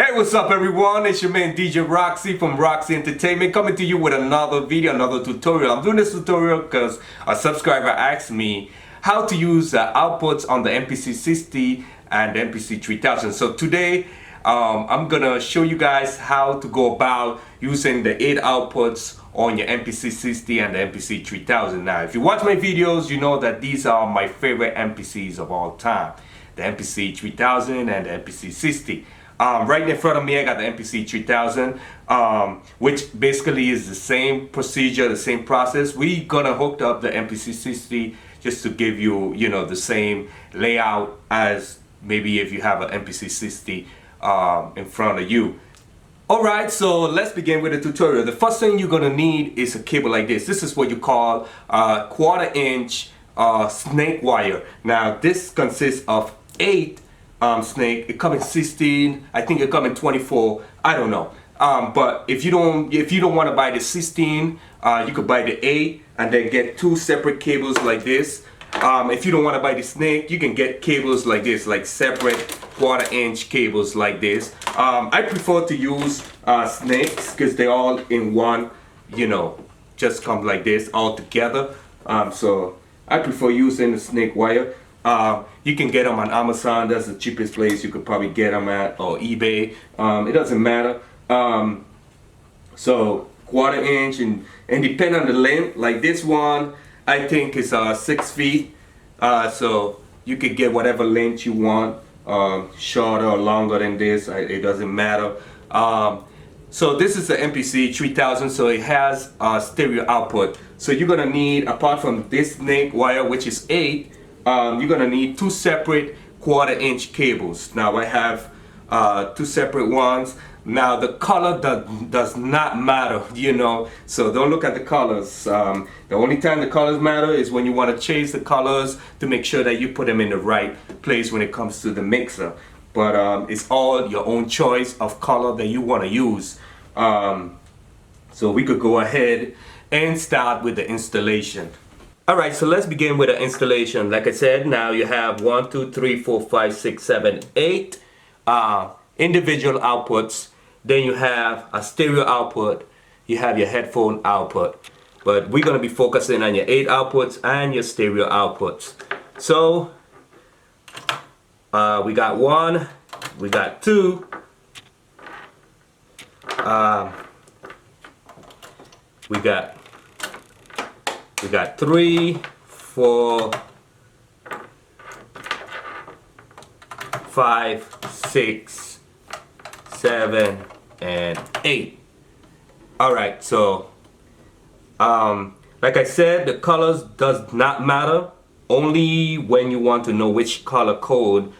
Hey, what's up everyone? It's your man DJ Roxy from Roxy Entertainment coming to you with another video, another tutorial. I'm doing this tutorial because a subscriber asked me how to use the outputs on the MPC 60 and the MPC 3000. So today I'm gonna show you guys how to go about using the 8 outputs on your MPC 60 and the MPC 3000. Now, if you watch my videos, you know that these are my favorite MPCs of all time. The MPC 3000 and the MPC 60. Right in front of me, I got the MPC 3000, which basically is the same procedure, the same process. We're gonna hook up the MPC 60 just to give you, the same layout as maybe if you have an MPC 60 in front of you. Alright, so let's begin with the tutorial. The first thing you're gonna need is a cable like this. This is what you call a 1/4 inch snake wire. Now, this consists of 8 snake. It comes in 16. I think it comes in 24. I don't know. But if you don't want to buy the 16, you could buy the 8 and then get 2 separate cables like this. If you don't want to buy the snake, you can get cables like this, like separate 1/4 inch cables like this. I prefer to use snakes because they're all in one, just come like this all together. So I prefer using the snake wire. You can get them on Amazon. That's the cheapest place you could probably get them at, or eBay. It doesn't matter. So 1/4 inch and depending on the length, like this one I think is 6 feet. So you could get whatever length you want, shorter or longer than this, it doesn't matter. So this is the MPC 3000, so it has stereo output. So you're gonna need, apart from this snake wire, which is 8, you're gonna need 2 separate 1/4 inch cables. Now I have 2 separate ones. Now the color does not matter, so don't look at the colors. The only time the colors matter is when you want to change the colors to make sure that you put them in the right place when it comes to the mixer. But it's all your own choice of color that you want to use. So we could go ahead and start with the installation. Alright, so let's begin with the installation. Like I said, now you have 1, 2, 3, 4, 5, 6, 7, 8 individual outputs. Then you have a stereo output, you have your headphone output, but we're going to be focusing on your 8 outputs and your stereo outputs. So we got 1, we got 2, we got 3, 4, 5, 6, 7, and 8. Alright, so like I said, the colors does not matter, only when you want to know which color code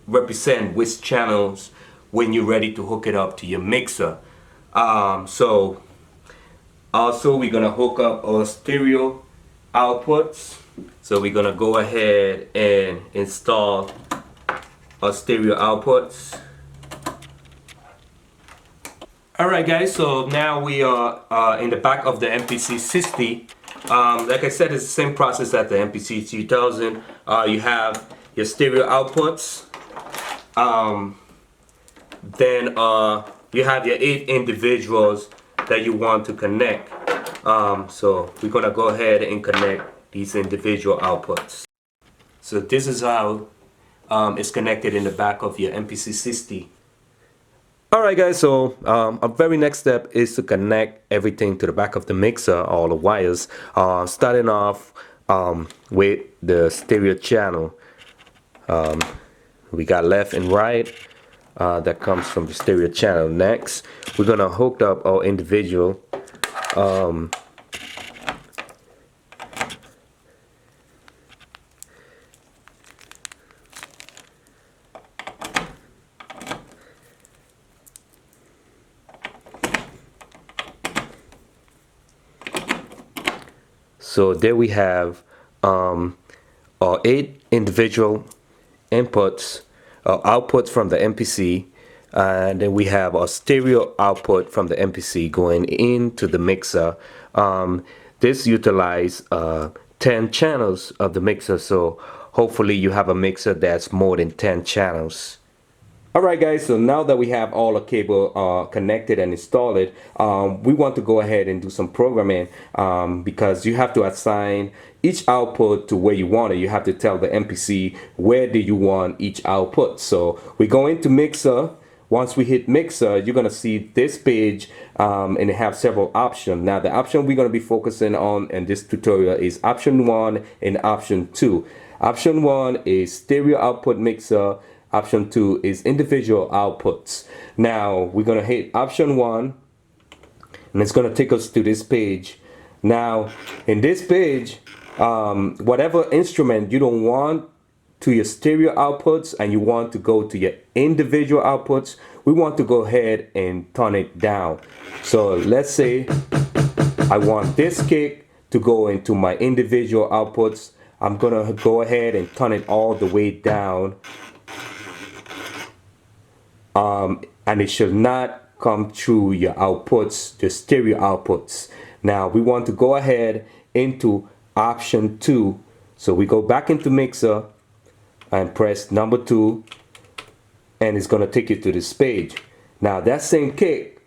represent which channels when you're ready to hook it up to your mixer. So also we're gonna hook up our stereo outputs. So we're gonna go ahead and install our stereo outputs. Alright guys, so now we are in the back of the MPC 60. Like I said, it's the same process as the MPC 3000. You have your stereo outputs. Then you have your 8 individuals that you want to connect. So we're gonna go ahead and connect these individual outputs. So this is how it's connected in the back of your MPC 60. Alright guys, so our very next step is to connect everything to the back of the mixer, all the wires, starting off with the stereo channel. We got left and right, that comes from the stereo channel. Next, we're gonna hook up our individual so there we have our 8 individual inputs, outputs from the MPC, and then we have our stereo output from the MPC going into the mixer. This utilizes 10 channels of the mixer, so hopefully you have a mixer that's more than 10 channels. Alright guys, so now that we have all the cable connected and installed it, we want to go ahead and do some programming because you have to assign each output to where you want it. You have to tell the MPC where do you want each output. So we go into Mixer. Once we hit Mixer, you're going to see this page and it have several options. Now the option we're going to be focusing on in this tutorial is option 1 and option 2. Option 1 is stereo output mixer. Option 2 is individual outputs. Now we're going to hit option 1 and it's going to take us to this page. Now in this page, whatever instrument you don't want to your stereo outputs and you want to go to your individual outputs, we want to go ahead and turn it down. So let's say I want this kick to go into my individual outputs. I'm gonna go ahead and turn it all the way down. And it should not come through your outputs, the stereo outputs. Now we want to go ahead into option 2. So we go back into Mixer and press number 2 and it's gonna take you to this page. Now that same kick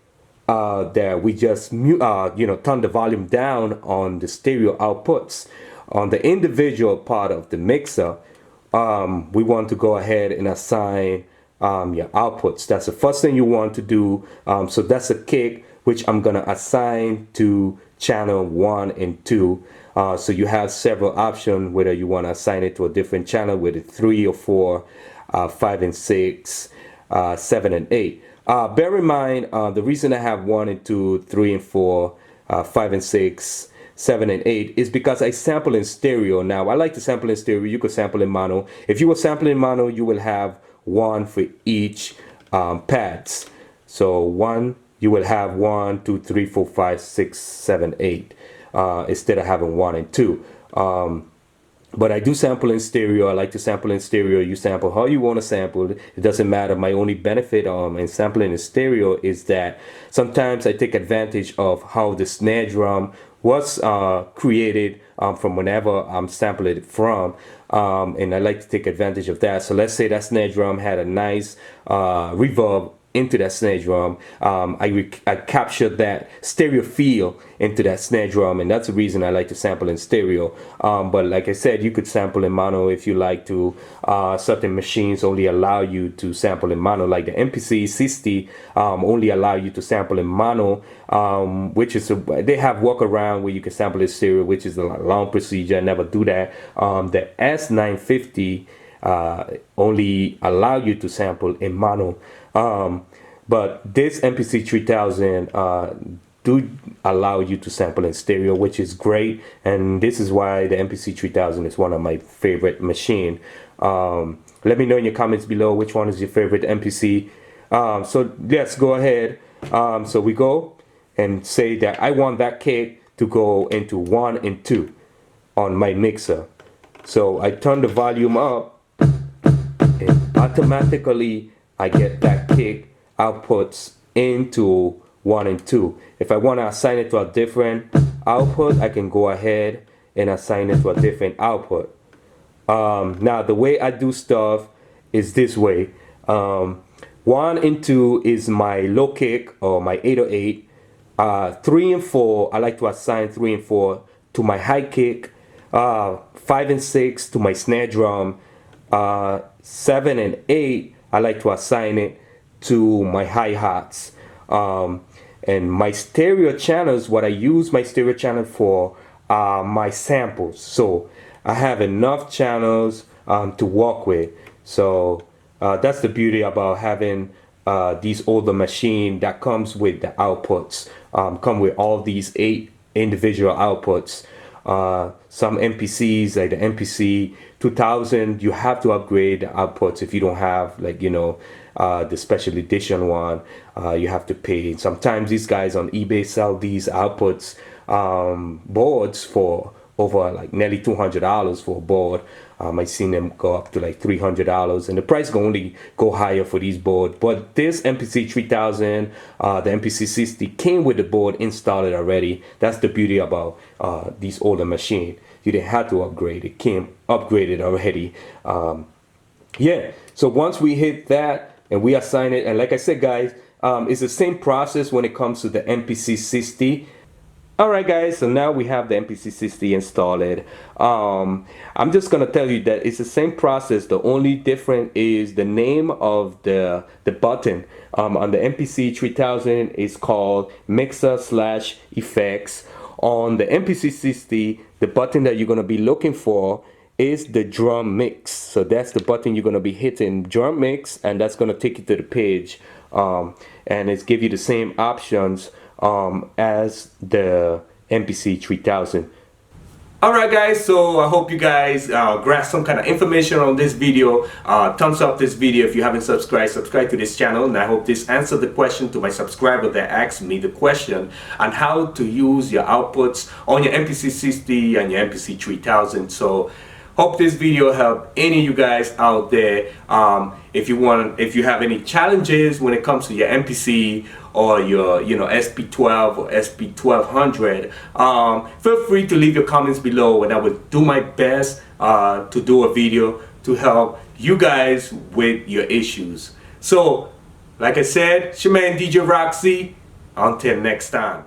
that we just turn the volume down on the stereo outputs. On the individual part of the mixer, we want to go ahead and assign your outputs. That's the first thing you want to do. So that's a kick which I'm gonna assign to channel 1 and 2. So you have several options whether you want to assign it to a different channel with it 3 or 4, 5 and 6, 7 and 8. Bear in mind the reason I have 1 and 2, 3 and 4, 5 and 6, 7 and 8 is because I sample in stereo. Now I like to sample in stereo. You could sample in mono. If you were sampling in mono, you will have 1 for each pads. So you will have 1, 2, 3, 4, 5, 6, 7, 8 instead of having 1 and 2. But I do sample in stereo. I like to sample in stereo. You sample how you want to sample. It doesn't matter. My only benefit in sampling in stereo is that sometimes I take advantage of how the snare drum was created from whenever I'm sampling it from. And I like to take advantage of that. So let's say that snare drum had a nice reverb into that snare drum. I captured that stereo feel into that snare drum, and that's the reason I like to sample in stereo. But like I said, you could sample in mono if you like to. Certain machines only allow you to sample in mono, like the MPC 60 only allow you to sample in mono, which is they have workaround where you can sample in stereo, which is a long procedure. I never do that. The S950 only allow you to sample in mono. But this MPC 3000 do allow you to sample in stereo, which is great, and this is why the MPC 3000 is one of my favorite machine. Let me know in your comments below which one is your favorite MPC. So let's go ahead. So we go and say that I want that kick to go into 1 and 2 on my mixer. So I turn the volume up and automatically I get that kick outputs into 1 and 2. If I want to assign it to a different output, I can go ahead and assign it to a different output. Now the way I do stuff is this way. 1 and 2 is my low kick or my 808. 3 and 4, I like to assign 3 and 4 to my high kick. 5 and 6 to my snare drum. 7 and 8, I like to assign it to my hi-hats. And my stereo channels, what I use my stereo channel for are my samples. So I have enough channels to work with. So that's the beauty about having these older machine that comes with the outputs. Come with all these 8 individual outputs. Some MPCs like the MPC 2000, you have to upgrade the outputs. If you don't have, like, the special edition one, you have to pay. Sometimes these guys on eBay sell these outputs boards for over like nearly $200 for a board. I've seen them go up to like $300, and the price can only go higher for these boards. But this MPC 3000, the MPC 60 came with the board installed already. That's the beauty about these older machines. You didn't have to upgrade; it came upgraded already. Yeah. So once we hit that, and we assign it. And like I said, guys, it's the same process when it comes to the MPC 60. Alright guys, so now we have the MPC 60 installed. I'm just gonna tell you that it's the same process. The only difference is the name of the button. On the MPC 3000 is called Mixer/Effects. On the MPC 60, the button that you're gonna be looking for is the drum mix. So that's the button you're gonna be hitting, drum mix, and that's gonna take you to the page. And it's give you the same options as the MPC 3000. Alright guys, so I hope you guys grasp some kind of information on this video. Thumbs up this video if you haven't subscribed. Subscribe to this channel, and I hope this answered the question to my subscriber that asked me the question on how to use your outputs on your MPC 60 and your MPC 3000. So hope this video helped any of you guys out there. If you have any challenges when it comes to your MPC or your SP12 or SP1200, feel free to leave your comments below, and I will do my best to do a video to help you guys with your issues. So, like I said, it's your man DJ Roxy. Until next time.